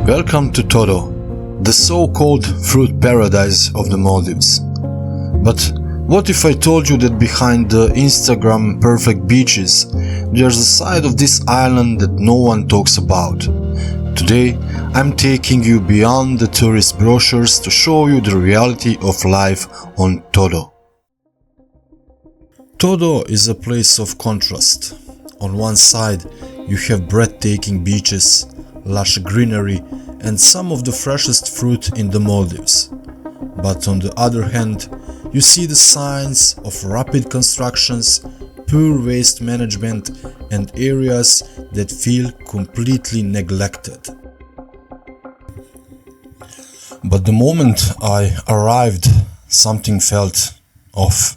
Welcome to Thoddoo, the so-called fruit paradise of the Maldives. But what if I told you that behind the Instagram perfect beaches, there's a side of this island that no one talks about? Today, I'm taking you beyond the tourist brochures to show you the reality of life on Thoddoo. Thoddoo is a place of contrast. On one side, you have breathtaking beaches, lush greenery, and some of the freshest fruit in the Maldives. But on the other hand, you see the signs of rapid constructions, poor waste management, and areas that feel completely neglected. But the moment I arrived, something felt off.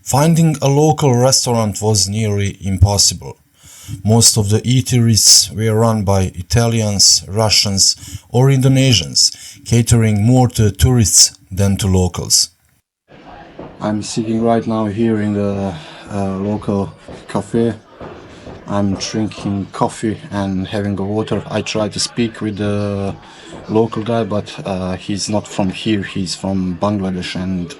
Finding a local restaurant was nearly impossible. Most of the eateries were run by Italians, Russians, or Indonesians, catering more to tourists than to locals. I'm sitting right now here in the local cafe. I'm drinking coffee and having a water. I tried to speak with the local guy, but he's not from here. He's from Bangladesh and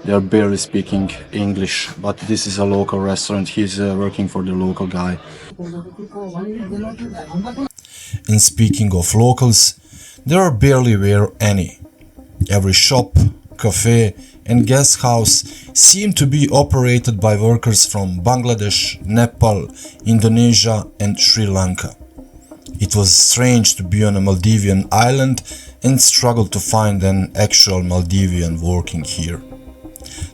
they're barely speaking English, but this is a local restaurant. He's working for the local guy. And speaking of locals, there barely were any. Every shop, cafe and guest house seemed to be operated by workers from Bangladesh, Nepal, Indonesia and Sri Lanka. It was strange to be on a Maldivian island and struggle to find an actual Maldivian working here.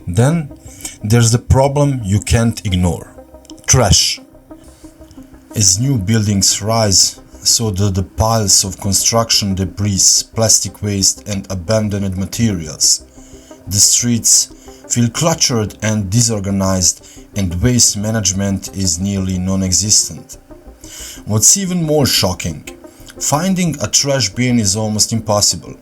Then there's the problem you can't ignore: trash. As new buildings rise, so do the piles of construction debris, plastic waste and abandoned materials. The streets feel cluttered and disorganized, and waste management is nearly non-existent. What's even more shocking, finding a trash bin is almost impossible.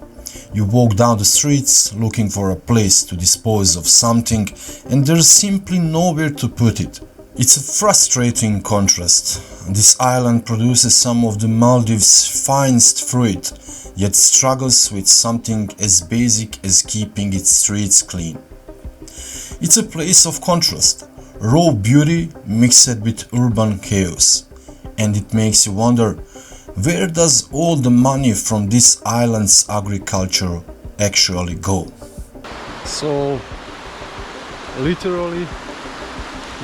You walk down the streets looking for a place to dispose of something, and there's simply nowhere to put it. It's a frustrating contrast. This island produces some of the Maldives' finest fruit, yet struggles with something as basic as keeping its streets clean. It's a place of contrast, raw beauty mixed with urban chaos, and it makes you wonder, where does all the money from this island's agriculture actually go? So, literally,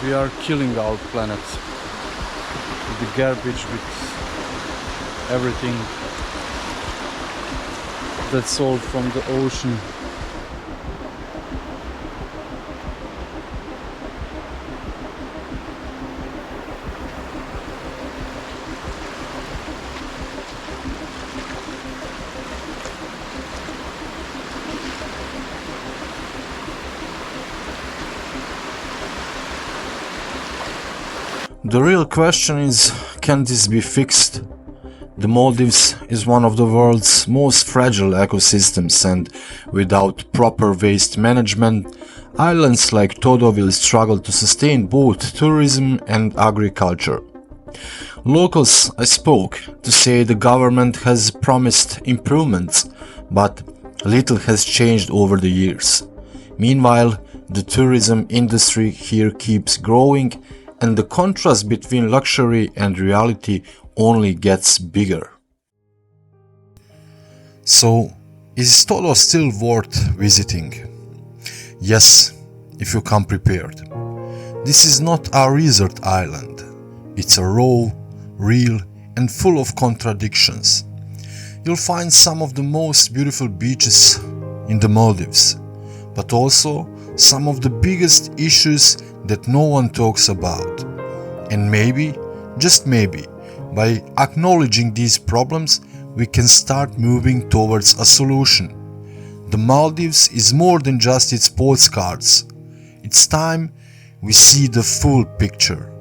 we are killing our planet. With the garbage, with everything that's sold from the ocean. The real question is, can this be fixed? The Maldives is one of the world's most fragile ecosystems, and without proper waste management, islands like Thoddoo will struggle to sustain both tourism and agriculture. Locals I spoke to say the government has promised improvements, but little has changed over the years. Meanwhile, the tourism industry here keeps growing, and the contrast between luxury and reality only gets bigger. So, is Thoddoo still worth visiting? Yes, if you come prepared. This is not a resort island. It's a raw, real and full of contradictions. You'll find some of the most beautiful beaches in the Maldives, but also some of the biggest issues that no one talks about. And maybe, just maybe, by acknowledging these problems, we can start moving towards a solution. The Maldives is more than just its postcards. It's time we see the full picture.